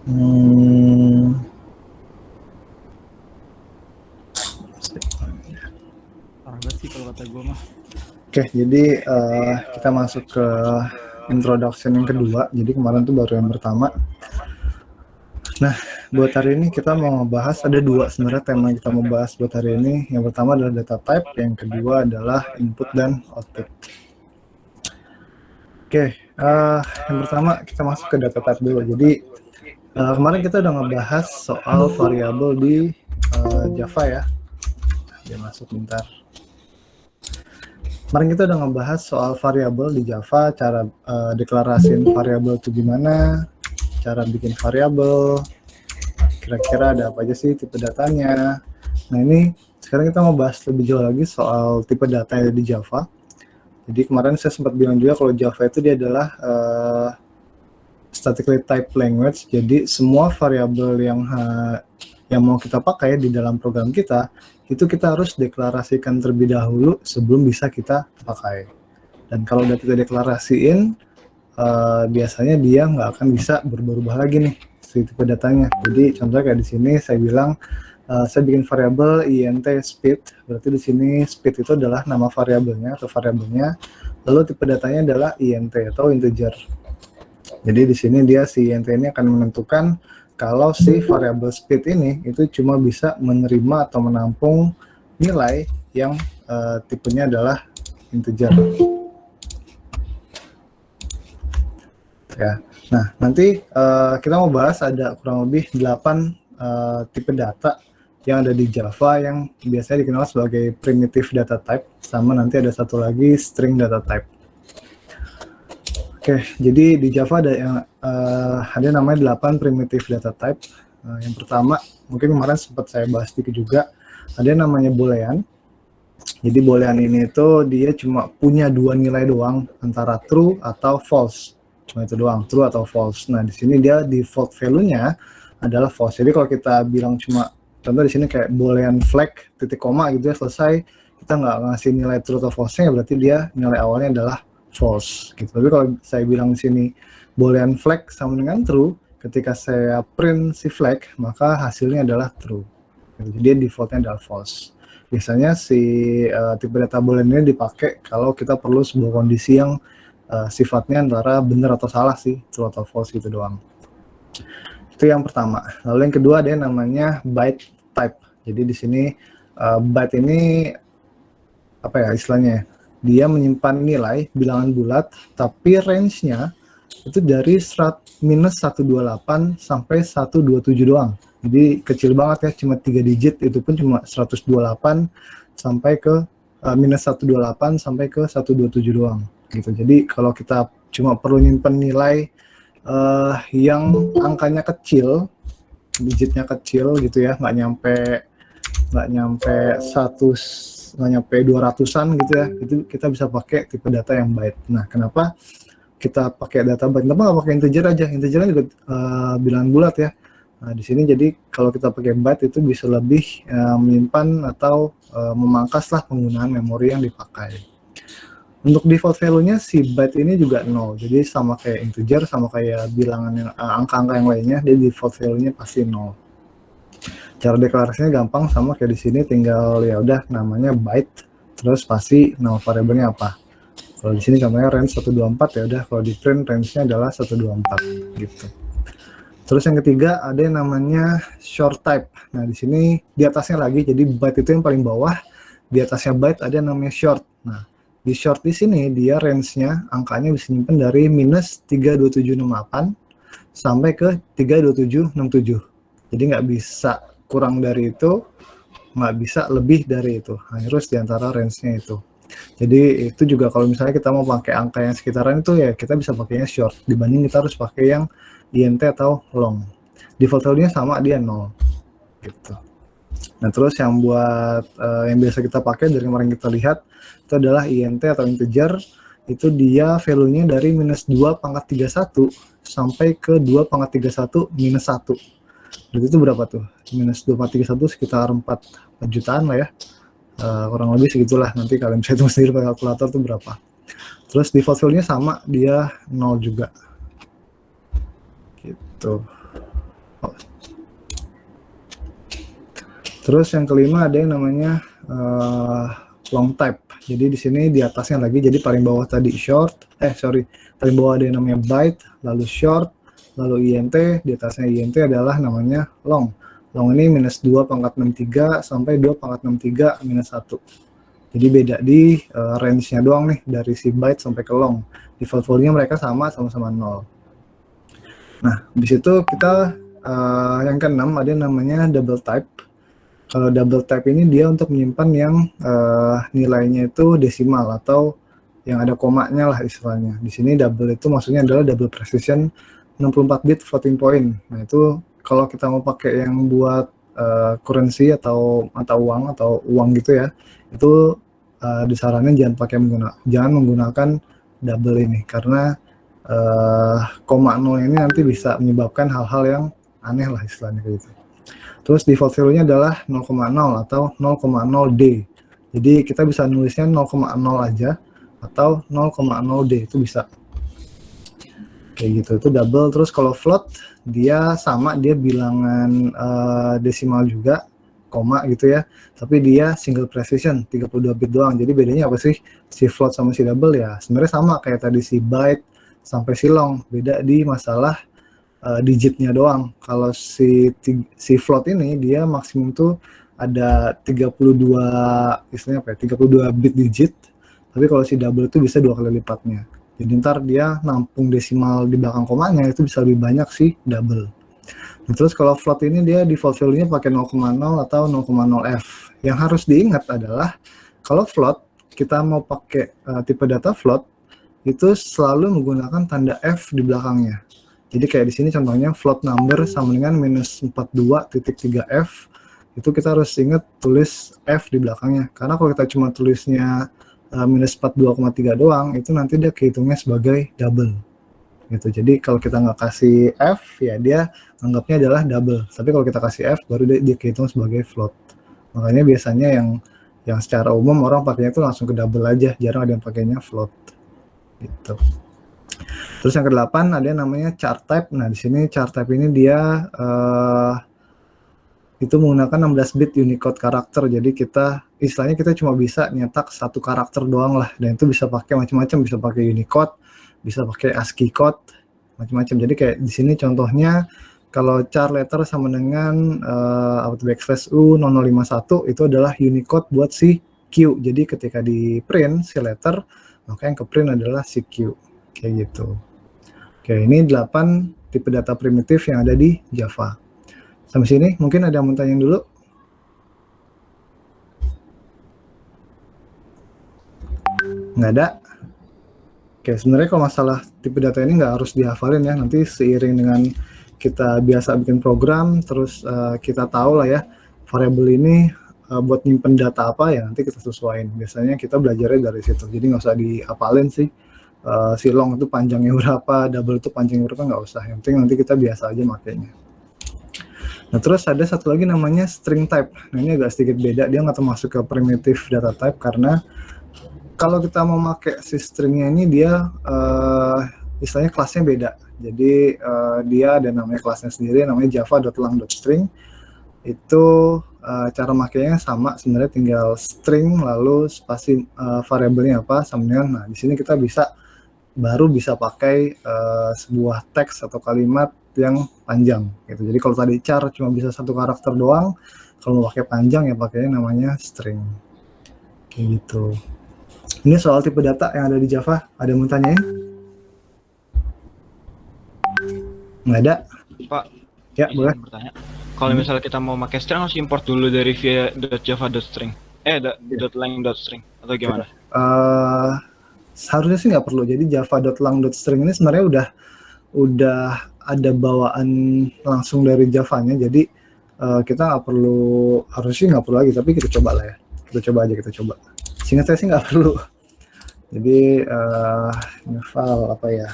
Hmm, Parah banget sih kalau kata gue mah. Oke, jadi kita masuk ke introduction yang kedua. Jadi kemarin tuh baru yang pertama. Nah, buat hari ini kita mau ngebahas ada dua sebenarnya tema yang kita mau bahas buat hari ini. Yang pertama adalah data type, yang kedua adalah input dan output. Oke, yang pertama kita masuk ke data type dulu. Jadi kemarin kita udah ngebahas soal variabel di Java ya. Dia masuk bentar. Kemarin kita udah ngebahas soal variabel di Java, cara deklarasiin variabel itu gimana, cara bikin variabel, kira-kira ada apa aja sih tipe datanya. Nah ini sekarang kita mau bahas lebih jauh lagi soal tipe data yang ada di Java. Jadi kemarin saya sempat bilang juga kalau Java itu dia adalah statically typed language. Jadi semua variabel yang mau kita pakai di dalam program kita itu kita harus deklarasikan terlebih dahulu sebelum bisa kita pakai. Dan kalau udah kita deklarasiin, biasanya dia nggak akan bisa berubah-ubah lagi nih si tipe datanya. Jadi contohnya kayak di sini saya bilang saya bikin variabel int speed, berarti di sini speed itu adalah nama variabelnya atau variabelnya, lalu tipe datanya adalah int atau integer. Jadi di sini dia si int ini akan menentukan kalau si variabel speed ini itu cuma bisa menerima atau menampung nilai yang tipenya adalah integer. Ya. Nah, nanti kita mau bahas ada kurang lebih 8 tipe data yang ada di Java yang biasanya dikenal sebagai primitive data type, sama nanti ada satu lagi string data type. Oke, jadi di Java ada namanya 8 primitive data type. Yang pertama, mungkin kemarin sempat saya bahas sedikit juga, ada yang namanya boolean. Jadi boolean ini itu dia cuma punya dua nilai doang, antara true atau false. Cuma itu doang, true atau false. Nah, di sini dia default value-nya adalah false. Jadi kalau kita bilang cuma, contoh di sini kayak boolean flag, titik koma gitu ya, selesai, kita nggak ngasih nilai true atau false-nya, berarti dia nilai awalnya adalah false. Gitu. Tapi kalau saya bilang di sini boolean flag sama dengan true, ketika saya print si flag, maka hasilnya adalah true. Jadi defaultnya adalah false. Biasanya si tipe data boolean ini dipakai kalau kita perlu sebuah kondisi yang sifatnya antara benar atau salah sih, true atau false gitu doang. Itu yang pertama. Lalu yang kedua ada yang namanya byte type. Jadi di sini byte ini apa ya istilahnya? Dia menyimpan nilai bilangan bulat, tapi range-nya itu dari minus 128 sampai 127 doang. Jadi kecil banget ya, cuma 3 digit, itu pun cuma 128 sampai ke minus 128 sampai ke 127 doang. Gitu. Jadi kalau kita cuma perlu nyimpen nilai yang angkanya kecil, digitnya kecil gitu ya, nggak nyampe 200-an gitu ya, itu kita bisa pakai tipe data yang byte. Nah, kenapa kita pakai data byte? Kenapa nggak pakai integer aja? Integernya juga bilangan bulat ya. Nah, di sini jadi kalau kita pakai byte itu bisa lebih menyimpan atau memangkas lah penggunaan memori yang dipakai. Untuk default value-nya si byte ini juga 0. Jadi sama kayak integer, sama kayak bilangan yang angka-angka yang lainnya, dia default value-nya pasti 0. Cara deklarasinya gampang, sama kayak di sini, tinggal ya udah namanya byte, terus pasti nama variabelnya apa. Kalau di sini contohnya range 124 ya udah, kalau di print range-nya adalah 124 gitu. Terus yang ketiga ada yang namanya short type. Nah, di sini di atasnya lagi, jadi byte itu yang paling bawah, di atasnya byte ada yang namanya short. Nah, di short di sini dia range-nya angkanya bisa nyimpen dari minus 32768 sampai ke 32767. Jadi nggak bisa kurang dari itu, nggak bisa lebih dari itu, harus di antara range-nya itu. Jadi itu juga kalau misalnya kita mau pakai angka yang sekitaran itu ya kita bisa pakainya short, dibanding kita harus pakai yang int atau long. Default value-nya sama, dia 0 gitu. Nah, terus yang buat yang biasa kita pakai dari kemarin kita lihat itu adalah int atau integer. Itu dia value-nya dari minus 2 pangkat 31 sampai ke 2 pangkat 31 minus 1. Berarti itu berapa tuh? Minus 2 pangkat 31 sekitar 4 jutaan lah ya. Kurang lebih segitulah, nanti kalian bisa hitung sendiri pakai kalkulator tuh berapa. Terus default value-nya sama, dia 0 juga gitu. Terus yang kelima ada yang namanya long type. Jadi di sini di atasnya lagi, jadi paling bawah tadi paling bawah ada yang namanya byte, lalu short, lalu int, di atasnya int adalah namanya long. Long ini -2 pangkat 63 sampai 2 pangkat 63 -1. Jadi beda di range-nya doang nih, dari si byte sampai ke long. Default value-nya mereka sama-sama 0. Nah, di situ kita yang keenam ada yang namanya double type. Kalau double type ini dia untuk menyimpan yang nilainya itu desimal atau yang ada komanya lah istilahnya. Di sini double itu maksudnya adalah double precision 64 bit floating point. Nah, itu kalau kita mau pakai yang buat currency atau mata uang atau uang gitu ya, itu disarankan jangan menggunakan double ini, karena koma 0 ini nanti bisa menyebabkan hal-hal yang aneh lah istilahnya kayak gitu. Terus default value-nya adalah 0,0 atau 0,0D. Jadi kita bisa nulisnya 0,0 aja atau 0,0D, itu bisa. Kayak gitu, itu double. Terus kalau float, dia sama, dia bilangan desimal juga, koma gitu ya. Tapi dia single precision, 32 bit doang. Jadi bedanya apa sih? Si float sama si double ya sebenarnya sama kayak tadi si byte sampai si long. Beda di masalah digitnya doang. Kalau si float ini dia maksimum tuh ada 32 istilahnya apa ya, 32 bit digit, tapi kalau si double itu bisa 2 kali lipatnya. Jadi ntar dia nampung desimal di belakang komanya itu bisa lebih banyak si double. Nah, terus kalau float ini dia default value-nya pakai 0,0 atau 0,0f. Yang harus diingat adalah kalau float kita mau pakai tipe data float itu selalu menggunakan tanda f di belakangnya. Jadi kayak di sini contohnya float number sama dengan -42.3f, itu kita harus ingat tulis f di belakangnya. Karena kalau kita cuma tulisnya -42,3 doang, itu nanti dia kehitungnya sebagai double. Gitu. Jadi kalau kita nggak kasih f, ya dia anggapnya adalah double. Tapi kalau kita kasih f, baru dia kehitung sebagai float. Makanya biasanya yang secara umum orang pakainya itu langsung ke double aja, jarang ada yang pakainya float. Gitu. Terus yang ke-8 ada yang namanya chart type. Nah, di sini chart type ini dia itu menggunakan 16 bit Unicode karakter. Jadi istilahnya kita cuma bisa nyetak satu karakter doang lah, dan itu bisa pakai macam-macam, bisa pakai Unicode, bisa pakai ASCII code, macam-macam. Jadi kayak di sini contohnya kalau char letter sama dengan /U0051 itu adalah Unicode buat si Q. Jadi ketika di print si letter, maka yang ke print adalah si Q. Kayak gitu. Oke, ini 8 tipe data primitif yang ada di Java. Sampai sini mungkin ada yang mau tanya dulu? Nggak ada? Oke, sebenarnya kalau masalah tipe data ini nggak harus dihafalin ya. Nanti seiring dengan kita biasa bikin program, terus kita tahu lah ya variabel ini buat nyimpen data apa ya, nanti kita sesuaiin. Biasanya kita belajarnya dari situ, jadi nggak usah dihafalin sih. Si long itu panjangnya berapa, double itu panjangnya berapa, nggak usah. Yang penting nanti kita biasa aja makainya. Nah, terus ada satu lagi namanya string type. Nah, ini agak sedikit beda, dia nggak termasuk ke primitive data type, karena kalau kita mau pakai si stringnya ini dia istilahnya kelasnya beda. Jadi dia ada namanya kelasnya sendiri, namanya java.lang.string. Itu cara makainya sama sebenarnya, tinggal string lalu spasi variabelnya apa sama dengan. Nah, di sini kita baru bisa pakai sebuah teks atau kalimat yang panjang gitu. Jadi kalau tadi char cuma bisa satu karakter doang, kalau mau pakai panjang ya pakainya namanya string. Kayak gitu. Ini soal tipe data yang ada di Java. Ada yang mau tanyain? Nggak ada? Pak, Ya, boleh. Bertanya. Kalau misalnya kita mau pakai string harus import dulu dari via .java.string, .lang.string atau gimana? Seharusnya sih nggak perlu. Jadi java.lang.string ini sebenarnya udah ada bawaan langsung dari Java-nya. Jadi kita nggak perlu, harusnya nggak perlu lagi. Tapi kita coba lah ya. Kita coba. Seingat saya sih nggak perlu. Jadi ini file apa ya?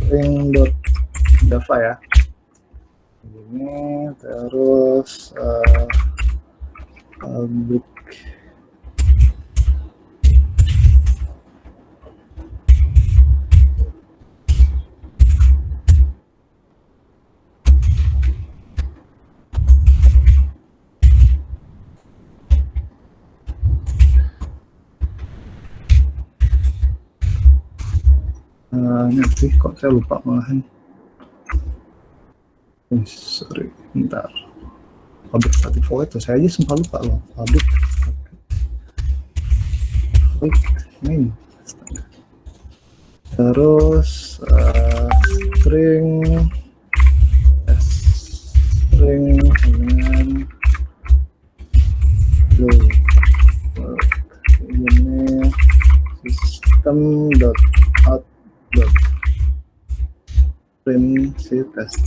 string.java ya. Ini terus public Nanti kok saya lupa malahan. Sorry, bentar. Public static void tuh saya aja sempat lupa loh. Public main. Terus string dengan ini system dot out dot print si test.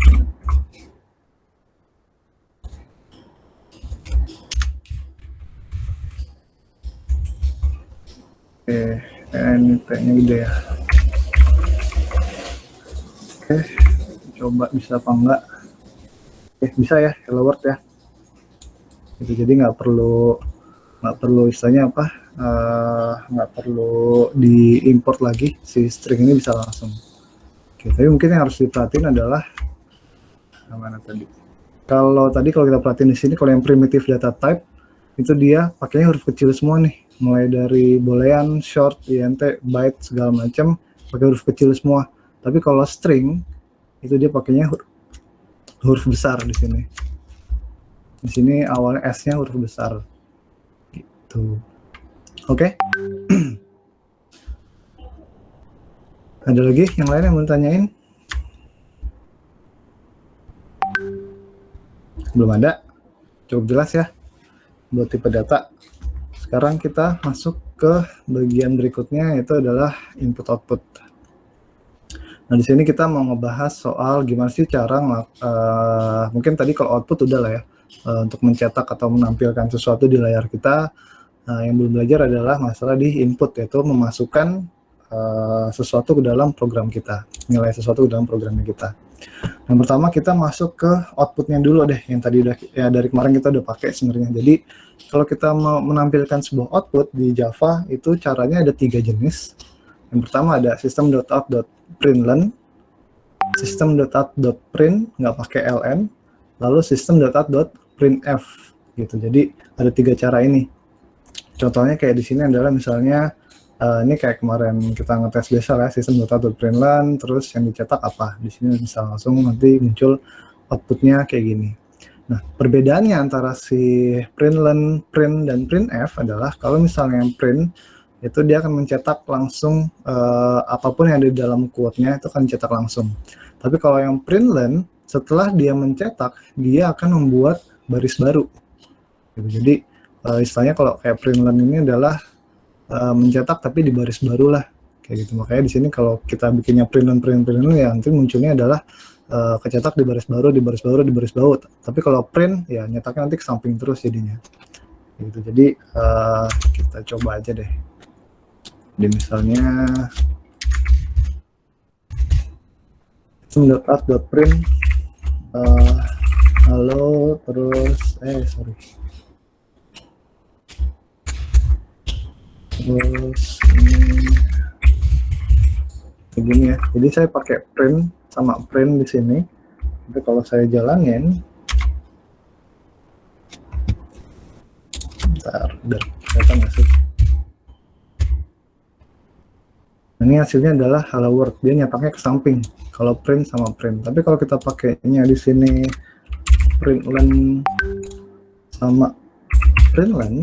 Ini T-nya gede ya. Oke, coba bisa apa enggak? Bisa ya, hello world ya. Gitu, jadi nggak perlu istilahnya apa? Nggak perlu diimport lagi, si string ini bisa langsung. Oke, tapi mungkin yang harus diperhatiin adalah mana tadi? Kalau kita perhatiin di sini, kalau yang primitive data type itu dia pakainya huruf kecil semua nih, mulai dari boolean, short, int, byte segala macam pakai huruf kecil semua. Tapi kalau string itu dia pakainya huruf besar di sini. Di sini awalnya S-nya huruf besar. Gitu. Oke. Ada lagi yang lain yang mau tanyain? Belum ada. Cukup jelas ya buat tipe data. Sekarang kita masuk ke bagian berikutnya, yaitu adalah input output. Nah, di sini kita mau ngebahas soal gimana sih cara mungkin tadi kalau output udah lah ya, untuk mencetak atau menampilkan sesuatu di layar kita. Yang belum belajar adalah masalah di input, yaitu memasukkan sesuatu ke dalam program kita, nilai sesuatu ke dalam programnya kita. Yang pertama kita masuk ke outputnya dulu deh, yang tadi udah ya dari kemarin kita udah pakai sebenarnya. Jadi kalau kita mau menampilkan sebuah output di Java itu caranya ada 3 jenis. Yang pertama ada system.out.println, system.out.print nggak pakai ln, lalu system.out.printf gitu. Jadi ada 3 cara ini. Contohnya kayak di sini adalah misalnya ini kayak kemarin kita ngetes biasa lah, system.out.println, terus yang dicetak apa. Di sini bisa langsung nanti muncul outputnya kayak gini. Nah, perbedaannya antara si println, print, dan printf adalah kalau misalnya yang print itu dia akan mencetak langsung apapun yang ada di dalam quote-nya itu akan dicetak langsung. Tapi kalau yang println, setelah dia mencetak, dia akan membuat baris baru. Jadi istilahnya kalau kayak println ini adalah mencetak tapi di baris baru lah kayak gitu. Makanya di sini kalau kita bikinnya println ya nanti munculnya adalah kecetak di baris baru, di baris baru, di baris baru. Tapi kalau print ya nyetaknya nanti ke samping terus jadinya gitu. Jadi kita coba aja deh. Jadi misalnya system.out.print halo terus terus ini begini ya. Jadi saya pakai print sama print di sini. Tapi kalau saya jalanin, bentar, udah kelihatan nggak sih? Ini hasilnya adalah hello world. Dia nyetaknya ke samping. Kalau print sama print. Tapi kalau kita pakainya di sini println sama println,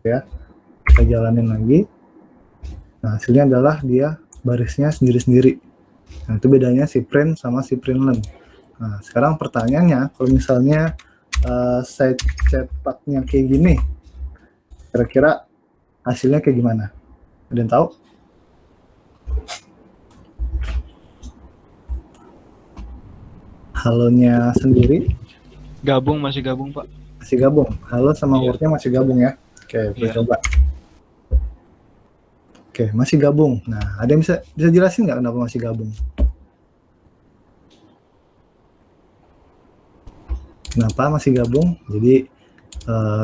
ya. Kita jalanin lagi. Nah, hasilnya adalah dia barisnya sendiri-sendiri. Nah, itu bedanya si print sama si println. Nah, sekarang pertanyaannya, kalau misalnya saya cetaknya kayak gini, kira-kira hasilnya kayak gimana? Ada yang tahu? Halonya sendiri? Masih gabung, Pak. Masih gabung. Halo sama Iya. wordnya masih gabung ya? Oke, kita coba. Oke, masih gabung. Nah, ada yang bisa jelasin nggak kenapa masih gabung? Kenapa masih gabung? Jadi,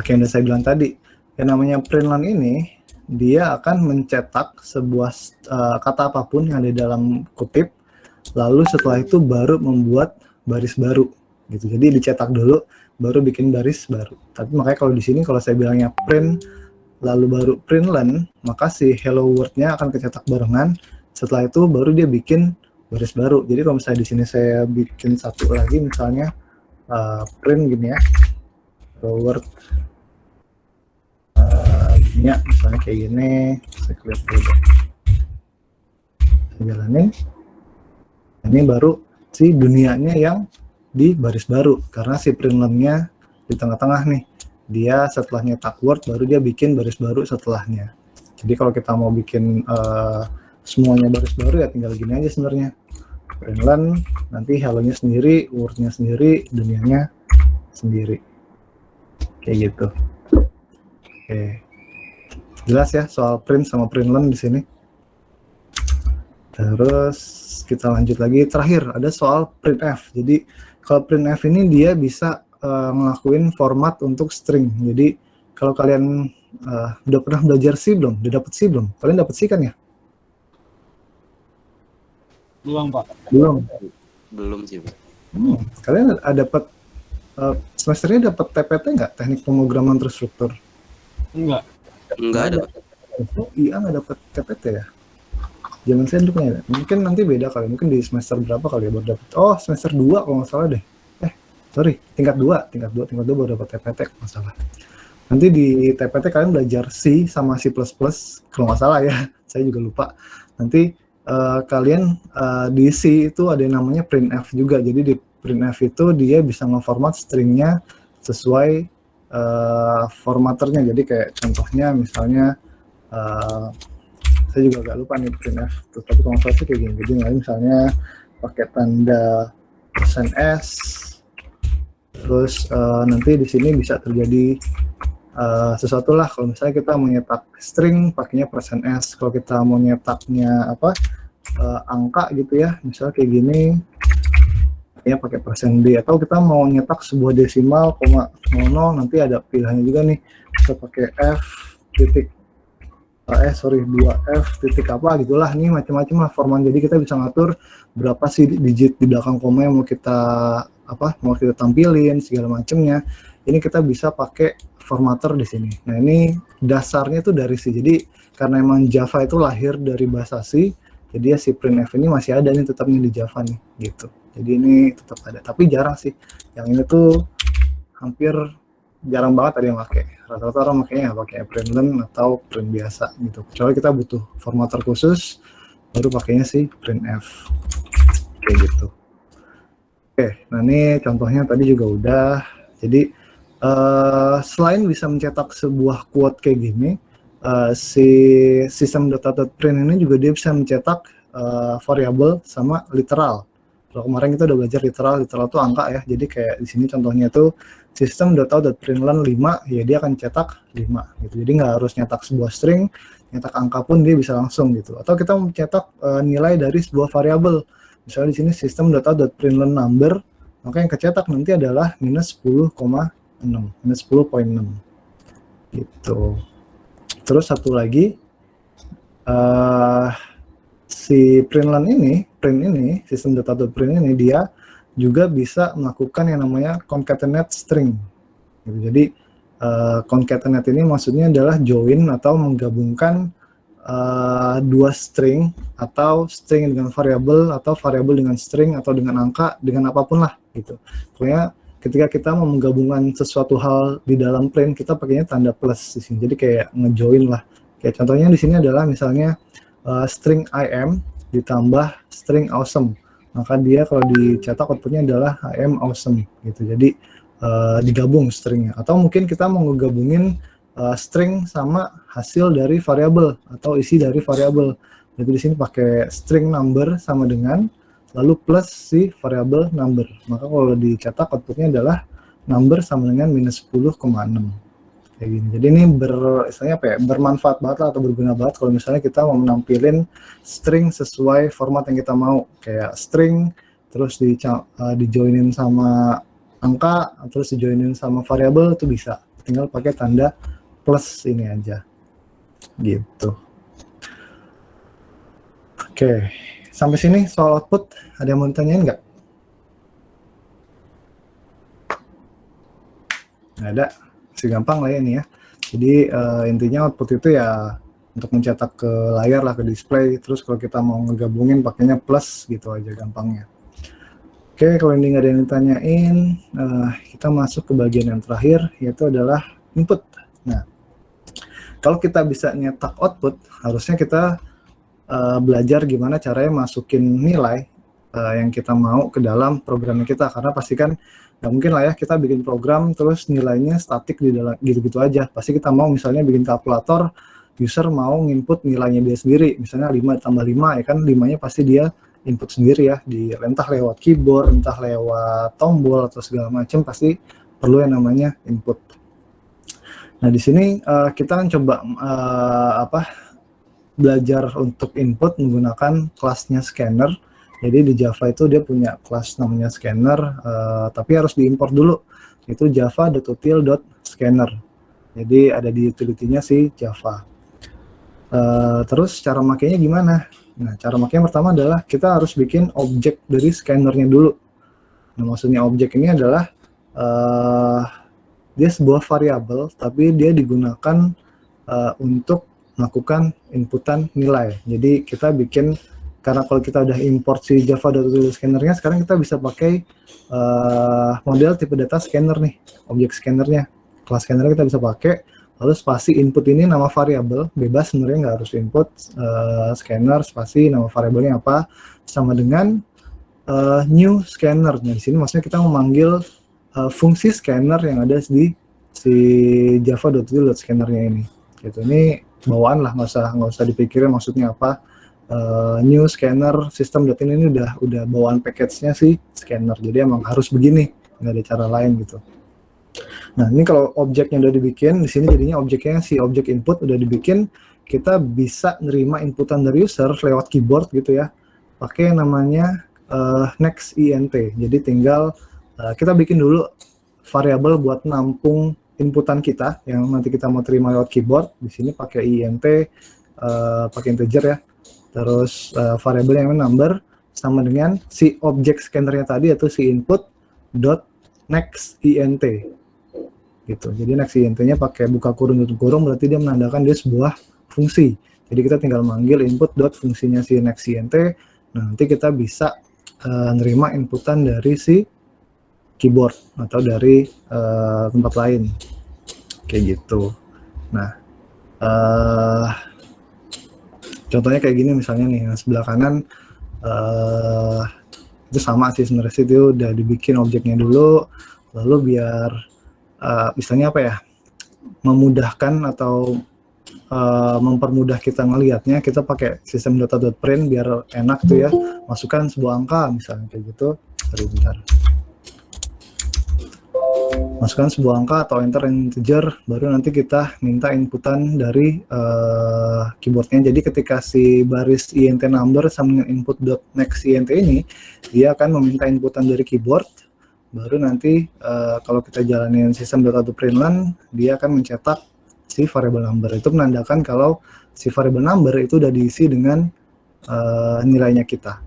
kayak yang udah saya bilang tadi, yang namanya println ini, dia akan mencetak sebuah kata apapun yang ada di dalam kutip, lalu setelah itu baru membuat baris baru. Gitu. Jadi dicetak dulu, baru bikin baris baru. Tapi makanya kalau di sini, kalau saya bilangnya print, lalu baru println, maka si hello world-nya akan kecetak barengan Setelah itu baru dia bikin baris baru. Jadi kalau misalnya di sini saya bikin satu lagi, misalnya print gini ya, forward gini ya, misalnya kayak gini, saya klik dulu, saya jalanin. Ini baru si dunianya yang di baris baru, karena si println-nya di tengah-tengah nih. Dia setelah nyetak Word baru dia bikin baris baru setelahnya. Jadi kalau kita mau bikin semuanya baris baru ya tinggal gini aja sebenarnya. Println, nanti hello-nya sendiri, Word-nya sendiri, dunianya sendiri. Kayak gitu. Oke. Jelas ya soal print sama println di sini. Terus kita lanjut lagi, terakhir ada soal printf. Jadi kalau printf ini dia bisa ngelakuin format untuk string. Jadi kalau kalian udah pernah belajar C belum? Udah dapet C belum? Kalian dapet C kan ya? Belum, Pak. Belum sih, Pak. Kalian dapat semesternya dapat TPT nggak? Teknik pemrograman terstruktur? Enggak. Enggak ada, Pak. Oh, IA nggak dapat TPT ya? Zaman saya dulu ya. Mungkin nanti beda kali. Mungkin di semester berapa kali ya baru dapat. Oh, semester 2 kalau nggak salah deh. Sorry, tingkat 2 baru dapat TPT kalau nggak salah. Nanti di TPT kalian belajar C sama C++ kalau nggak salah ya. Saya juga lupa. Nanti kalian di C itu ada yang namanya printf juga. Jadi di printf itu dia bisa ngeformat stringnya sesuai formaternya. Jadi kayak contohnya misalnya saya juga agak lupa nih printf, tapi kalau nggak salah sih kayak gini. Jadi misalnya pakai tanda %s, terus nanti di sini bisa terjadi sesuatu lah. Kalau misalnya kita mau nyetak string pakainya %s, kalau kita mau nyetaknya angka gitu ya, misalnya kayak gini ya pakai %d, atau kita mau nyetak sebuah desimal, 0,00, nanti ada pilihannya juga nih, kita pakai f titik 2f titik apa gitulah, nih macam-macam lah format. Jadi kita bisa ngatur berapa sih digit di belakang koma yang mau kita tampilin segala macamnya. Ini kita bisa pakai formatter di sini. Nah, ini dasarnya tuh dari C. Jadi karena emang Java itu lahir dari bahasa C, jadi ya si printf ini masih ada nih tetapnya di Java nih gitu. Jadi ini tetap ada, tapi jarang sih. Yang ini tuh hampir jarang banget ada yang pakai. Rata-rata orang makanya pakai println atau print biasa gitu. Kecuali kita butuh formatter khusus, baru pakainya si printf. Kayak gitu. Oke, nah ini contohnya tadi juga udah. Jadi selain bisa mencetak sebuah quote kayak gini, si system.out.print ini juga dia bisa mencetak variabel sama literal. Kalau kemarin kita udah belajar literal itu angka ya. Jadi kayak di sini contohnya tuh system.out.println 5, ya dia akan cetak 5 gitu. Jadi nggak harus nyetak sebuah string, nyetak angka pun dia bisa langsung gitu. Atau kita mau mencetak nilai dari sebuah variabel. Misalnya di sini system.out.println number, maka yang kecetak nanti adalah minus 10,6 gitu. Terus satu lagi, si print ini, system.out.print ini dia juga bisa melakukan yang namanya concatenate string. Jadi concatenate ini maksudnya adalah join atau menggabungkan dua string, atau string dengan variabel, atau variabel dengan string, atau dengan angka, dengan apapun lah gitu. Pokoknya ketika kita mau menggabungkan sesuatu hal di dalam print, kita pakainya tanda plus di sini. Jadi kayak ngejoin lah. Kayak contohnya di sini adalah misalnya string IM ditambah string awesome. Maka dia kalau dicetak outputnya adalah IM awesome gitu. Jadi digabung stringnya. Atau mungkin kita mau ngegabungin string sama hasil dari variabel atau isi dari variabel. Jadi di sini pakai string number sama dengan lalu plus si variabel number. Maka kalau dicetak outputnya adalah number sama dengan minus 10,6 kayak gini. Jadi ini bermanfaat banget lah, atau berguna banget kalau misalnya kita mau menampilin string sesuai format yang kita mau, kayak string terus dijoinin sama angka, terus dijoinin sama variabel, itu bisa. Tinggal pakai tanda plus ini aja gitu. Oke, sampai sini soal output ada yang mau ditanyain nggak? Nggak ada, masih gampang lah ya ini ya. Jadi intinya output itu ya untuk mencetak ke layar lah, ke display. Terus kalau kita mau ngegabungin pakainya plus gitu aja gampangnya. Oke, kalau ini nggak ada yang ditanyain, kita masuk ke bagian yang terakhir, yaitu adalah input. Nah, kalau kita bisa nyetak output, harusnya kita belajar gimana caranya masukin nilai yang kita mau ke dalam programnya kita, karena pasti kan nggak mungkin lah ya kita bikin program terus nilainya statik di dalam gitu-gitu aja. Pasti kita mau misalnya bikin kalkulator, user mau nginput nilainya dia sendiri, misalnya 5 tambah 5 ya kan, 5-nya pasti dia input sendiri ya, entah lewat keyboard, entah lewat tombol atau segala macam, pasti perlu yang namanya input. Nah di sini kita kan coba belajar untuk input menggunakan kelasnya scanner. Jadi di Java itu dia punya kelas namanya scanner, tapi harus diimport dulu, itu java.util.scanner. Jadi ada di utility-nya si Java. Terus cara makainya gimana? Nah, cara makainya pertama adalah kita harus bikin objek dari scannernya dulu. Nah, maksudnya objek ini adalah dia sebuah variabel, tapi dia digunakan untuk melakukan inputan nilai. Jadi kita bikin, karena kalau kita udah import si java.util.scanner-nya, sekarang kita bisa pakai model tipe data scanner nih, objek scannernya. Kelas scanner kita bisa pakai, lalu spasi input ini nama variabel, bebas sebenarnya, nggak harus input, scanner spasi nama variabelnya apa, sama dengan new scanner. Nah, di sini maksudnya kita memanggil fungsi scanner yang ada di si java.util.scanner-nya ini. Gitu. Ini bawaan lah, nggak usah dipikirin maksudnya apa. New scanner system.in ini udah bawaan package-nya si scanner. Jadi emang harus begini, nggak ada cara lain gitu. Nah, ini kalau objeknya udah dibikin, di sini jadinya objeknya si objek input udah dibikin, kita bisa nerima inputan dari user lewat keyboard gitu ya, pakai namanya next int. Jadi tinggal kita bikin dulu variabel buat nampung inputan kita yang nanti kita mau terima lewat keyboard. Di sini pakai int, pakai integer ya. Terus variabel yang number sama dengan si objek scannernya tadi, yaitu si input dot next int. Gitu. Jadi next int-nya pakai buka kurung tutup kurung, berarti dia menandakan dia sebuah fungsi. Jadi kita tinggal manggil input dot fungsinya si next int. Nah, nanti kita bisa nerima inputan dari si keyboard atau dari tempat lain kayak gitu. Nah, contohnya kayak gini misalnya nih, nah, sebelah kanan itu sama sih sebenarnya, itu udah dibikin objeknya dulu, lalu biar misalnya apa ya, memudahkan atau mempermudah kita ngelihatnya, kita pakai sistem data.print biar enak tuh ya, masukkan sebuah angka misalnya kayak gitu. Bentar. Masukkan sebuah angka atau enter integer, baru nanti kita minta inputan dari keyboardnya. Jadi ketika si baris int number sama dengan input dot next int ini, dia akan meminta inputan dari keyboard. Baru nanti kalau kita jalanin sistem data.println, dia akan mencetak si variable number. Itu menandakan kalau si variable number itu udah diisi dengan nilainya kita,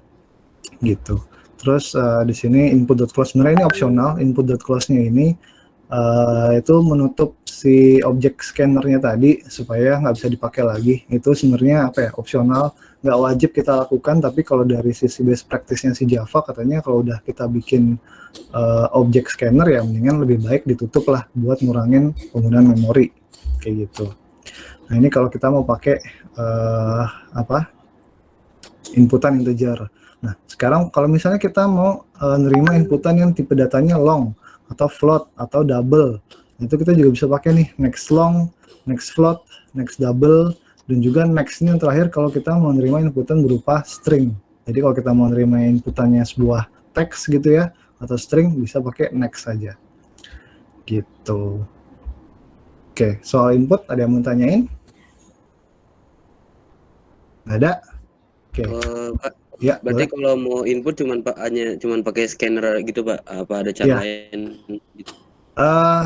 gitu. Terus di sini input.close, sebenarnya ini opsional. Input.close-nya ini itu menutup si objek scannernya tadi supaya nggak bisa dipakai lagi. Itu sebenarnya apa ya, opsional, nggak wajib kita lakukan, tapi kalau dari sisi best practice-nya si Java katanya kalau udah kita bikin objek scanner ya mendingan lebih baik ditutup lah buat ngurangin penggunaan memori kayak gitu. Nah, ini kalau kita mau pakai inputan integer. Nah, sekarang kalau misalnya kita mau nerima inputan yang tipe datanya long atau float atau double, itu kita juga bisa pakai nih next long, next float, next double, dan juga next ini yang terakhir kalau kita mau nerima inputan berupa string. Jadi kalau kita mau nerima inputannya sebuah teks gitu ya, atau string, bisa pakai next saja. Gitu. Oke, soal input ada yang mau tanyain? Ada? Oke. Pak, Ya, berarti boleh. kalau mau input cuman pakai scanner gitu, Pak? Apa ada cara lain gitu?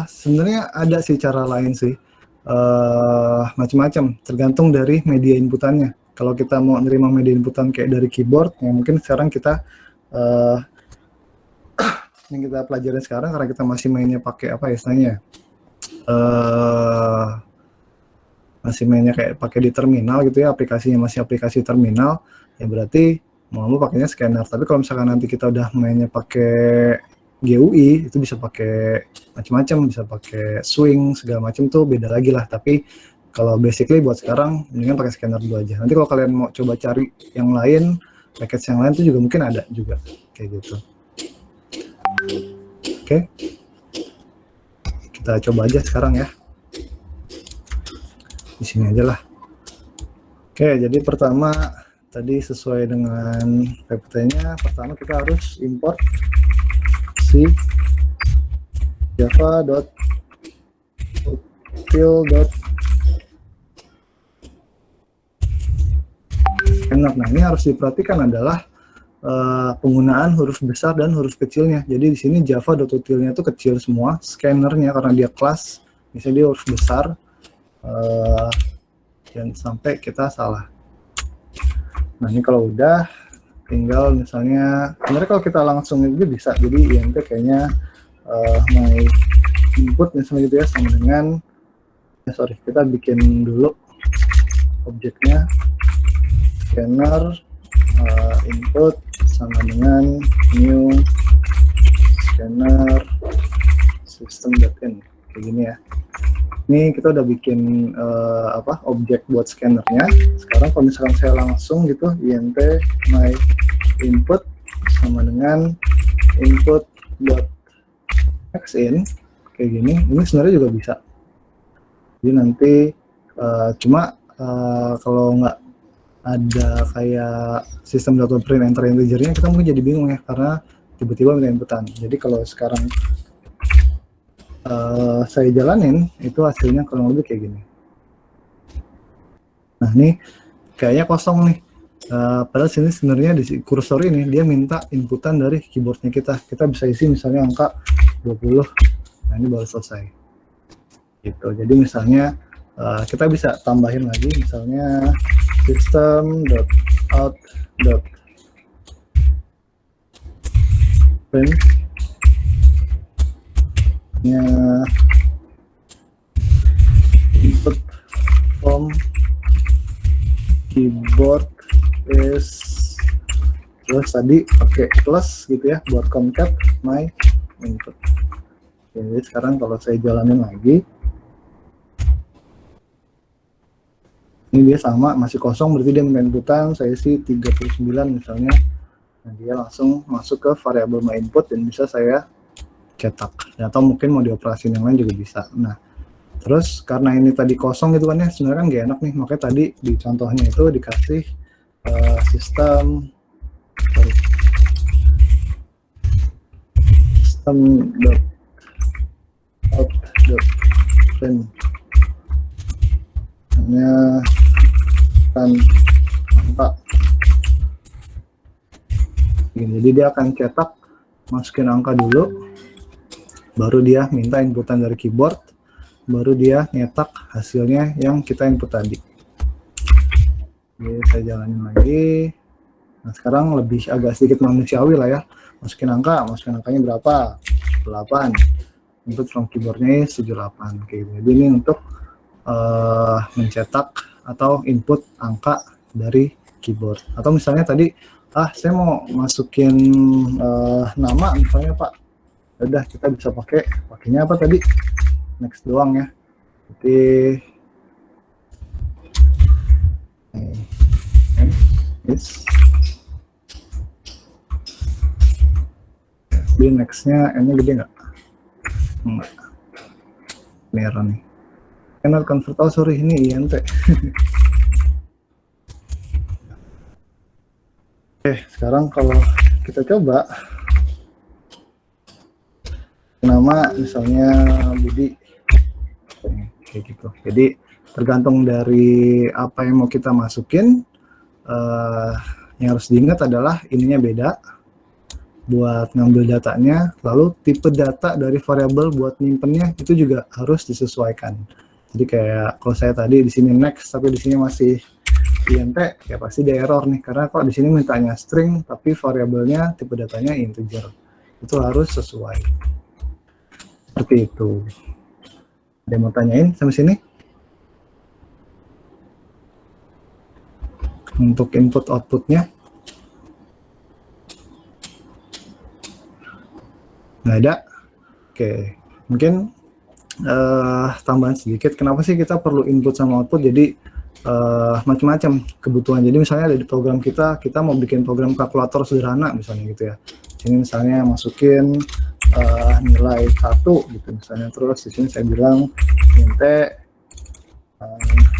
Sebenarnya ada sih cara lain sih. Macam-macam, tergantung dari media inputannya. Kalau kita mau nerima media inputan kayak dari keyboard, ya mungkin sekarang kita yang kita pelajarin sekarang karena kita masih mainnya pakai apa istilahnya, masih mainnya kayak pakai di terminal gitu ya, aplikasinya masih aplikasi terminal, ya berarti mau pakainya scanner. Tapi kalau misalkan nanti kita udah mainnya pakai GUI, itu bisa pakai macam-macam, bisa pakai swing segala macam, tuh beda lagi lah. Tapi kalau basically buat sekarang mendingan pakai scanner dulu aja. Nanti kalau kalian mau coba cari yang lain, package yang lain tuh juga mungkin ada juga kayak gitu. Oke. Kita coba aja sekarang ya. Di sini aja lah. Oke, jadi pertama tadi sesuai dengan PPT-nya, pertama kita harus import si java.util.scanner. Nah, ini harus diperhatikan adalah penggunaan huruf besar dan huruf kecilnya. Jadi di sini java.util-nya itu kecil semua, scannernya karena dia kelas, misalnya dia huruf besar, jangan sampai kita salah. Nah, ini kalau udah tinggal misalnya, sebenarnya kalau kita langsung itu bisa, jadi INT kayaknya my input misalnya gitu ya, sama dengan kita bikin dulu objeknya scanner input sama dengan new scanner system.in kayak gini ya. Ini kita udah bikin objek buat scannernya. Sekarang kalau misalkan saya langsung gitu int my input sama dengan input buat xin kayak gini, ini sebenarnya juga bisa. Jadi nanti cuma kalau nggak ada kayak sistem print enter integernya, kita mungkin jadi bingung ya, karena tiba-tiba minta inputan. Jadi kalau sekarang saya jalanin, itu hasilnya kurang lebih kayak gini. Nah, ini kayaknya kosong nih. Padahal sini sebenarnya di kursor ini dia minta inputan dari keyboardnya kita. Kita bisa isi misalnya angka 20. Nah, ini baru selesai. Gitu. Jadi misalnya kita bisa tambahin lagi, misalnya system.out.print input from keyboard is, terus tadi pakai plus gitu ya buat concat my input. Jadi sekarang kalau saya jalanin lagi, ini dia sama, masih kosong, berarti dia minta inputan, saya isi 39 misalnya. Nah, dia langsung masuk ke variabel my input dan bisa saya cetak, atau mungkin mau dioperasiin yang lain juga bisa. Nah, terus karena ini tadi kosong gitu kan ya, sebenarnya nggak enak nih, makanya tadi di contohnya itu dikasih system.out.print hanya kan angka. Jadi dia akan cetak, masukin angka dulu, baru dia minta inputan dari keyboard, baru dia nyetak hasilnya yang kita input tadi. Jadi saya jalanin lagi. Nah, sekarang lebih agak sedikit manusiawi lah ya. Masukin angkanya berapa? 8. Input from keyboardnya 78. Oke, jadi ini untuk mencetak atau input angka dari keyboard. Atau misalnya tadi, saya mau masukin nama misalnya Pak. Udah, kita bisa pakainya apa tadi? Next doang ya. Jadi di nextnya n-nya gede nggak? Enggak. Merah nih. Cannot convert, oh sorry, ini int. Oke, sekarang kalau kita coba nama misalnya Budi kayak gitu. Jadi tergantung dari apa yang mau kita masukin. Yang harus diingat adalah ininya beda buat ngambil datanya, lalu tipe data dari variabel buat nyimpennya itu juga harus disesuaikan. Jadi kayak kalau saya tadi di sini next tapi di sini masih int, ya pasti dia error nih, karena kok di sini mintanya string tapi variabelnya tipe datanya integer. Itu harus sesuai. Seperti itu. Ada yang mau tanyain sampai sini? Untuk input outputnya nggak ada. Oke, mungkin tambahan sedikit, kenapa sih kita perlu input sama output? Jadi macam-macam kebutuhan. Jadi misalnya ada di program kita mau bikin program kalkulator sederhana misalnya gitu ya. Ini misalnya masukin nilai 1 gitu misalnya, terus di sini saya bilang int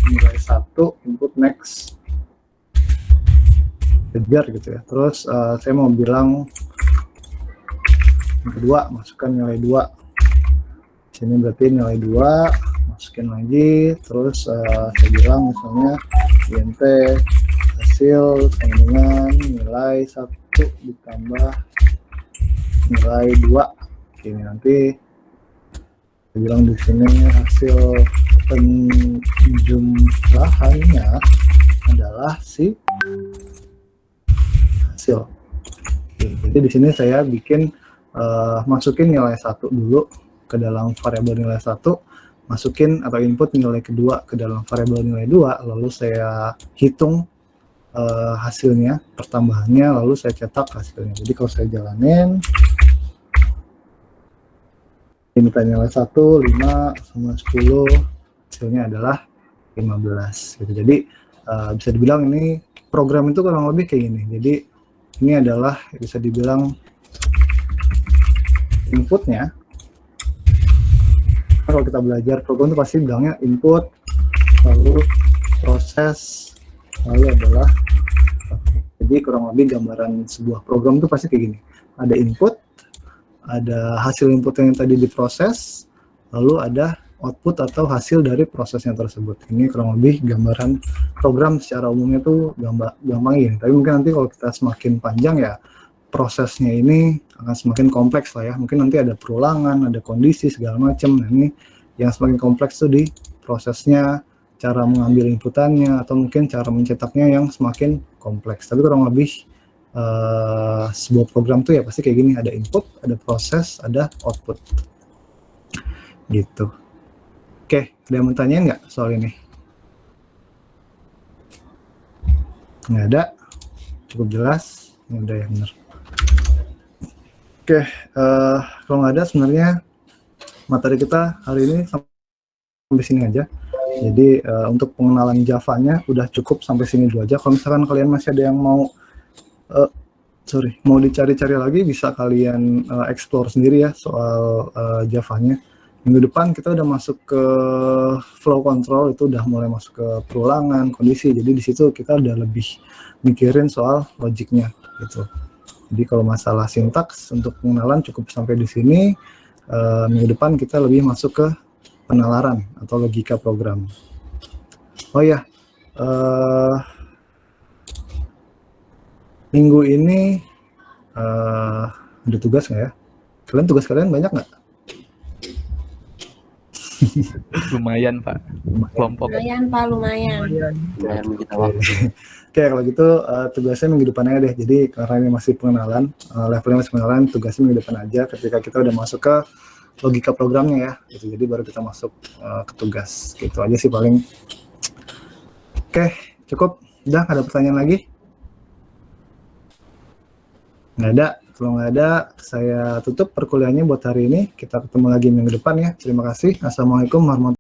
nilai 1 input next kejar gitu ya. Terus saya mau bilang yang kedua, masukkan nilai 2. Sini berarti nilai 2, masukin lagi, terus saya bilang misalnya int hasil sama dengan nilai 1 ditambah nilai 2. Ini nanti saya bilang di sini hasil penjumlahannya adalah si hasil. Oke, jadi di sini saya bikin masukin nilai 1 dulu ke dalam variabel nilai 1, masukin atau input nilai kedua ke dalam variabel nilai 2, lalu saya hitung hasilnya, pertambahannya, lalu saya cetak hasilnya. Jadi kalau saya jalanin, minta nilai 1, 5, sama 10, hasilnya adalah 15. Gitu. Jadi bisa dibilang ini program itu kurang lebih kayak gini. Jadi ini adalah bisa dibilang inputnya. Kalau kita belajar program itu pasti bilangnya input, lalu proses, lalu adalah jadi kurang lebih gambaran sebuah program itu pasti kayak gini. Ada input, ada hasil input yang tadi diproses, lalu ada output atau hasil dari prosesnya tersebut. Ini kurang lebih gambaran program secara umumnya tuh gampang ini. Tapi mungkin nanti kalau kita semakin panjang ya prosesnya ini akan semakin kompleks lah ya. Mungkin nanti ada perulangan, ada kondisi segala macam. Nah ini yang semakin kompleks tuh di prosesnya, cara mengambil inputannya, atau mungkin cara mencetaknya yang semakin kompleks. Tapi kurang lebih sebuah program tuh ya pasti kayak gini, ada input, ada proses, ada output gitu. Oke, ada yang mau tanyain nggak soal ini? Nggak ada, cukup jelas. Ini udah ya, bener. Oke, kalau nggak ada sebenarnya materi kita hari ini sampai sini aja. Jadi untuk pengenalan Java-nya udah cukup sampai sini dulu aja. Kalau misalkan kalian masih ada yang mau mau dicari-cari lagi, bisa kalian explore sendiri ya soal Java-nya. Minggu depan kita udah masuk ke flow control, itu udah mulai masuk ke perulangan, kondisi. Jadi di situ kita udah lebih mikirin soal logiknya gitu. Jadi kalau masalah sintaks untuk pengenalan cukup sampai di sini. Minggu depan kita lebih masuk ke penalaran atau logika program. Oh ya, minggu ini ada tugas nggak ya? Tugas kalian banyak nggak? Lumayan Pak, kelompok. Lumayan Pak, lumayan. Kita waktu. Oke, kalau gitu tugasnya minggu depan aja deh. Jadi karena ini masih pengenalan, levelnya masih pengenalan, tugasnya minggu depan aja ketika kita udah masuk ke logika programnya ya. Gitu. Jadi baru kita masuk ke tugas. Gitu aja sih paling. Oke, cukup. Udah, ada pertanyaan lagi? Nggak ada. Kalau nggak ada, saya tutup perkuliahannya buat hari ini. Kita ketemu lagi minggu depan ya. Terima kasih. Assalamualaikum warahmatullahi wabarakatuh.